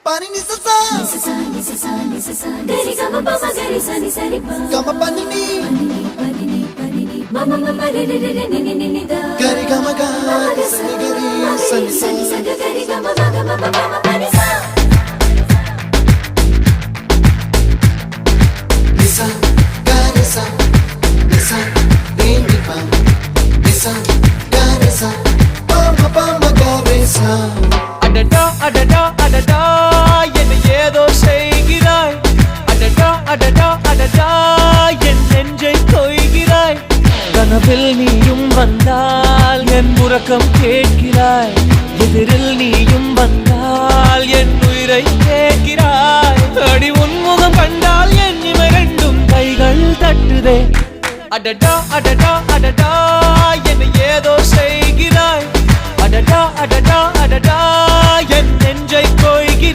Pani ni sa sa gari ga ma pa ma gari sa ni sa ri pa ga ma pani ni ma ma ma re re re ni ni ni da gari ga ma ga sa ni gari sa ni sa gari ga ma ga ma pa ma pa ni sa ni sa gari sa re ni pa ni sa gari sa pa ma gari sa adada adada adada என்ன ஏதோ செய்கிறாய் adada adada adada என் நெஞ்சை கொய்கிறாய் கனவில் நீயும் வந்தால் என் உறக்கம் கேட்கிறாய் எதிரில் நீயும் வந்தால் என் உயிரை கேட்கிறாய் அடி உன்முகம் கண்டால் என் இமை ரெண்டும் கைகள் தட்டுதே adada adada adada என்ன ஏதோ செய்கிறாய் adada adada adada என் நெஞ்சை கொய்கிறாய்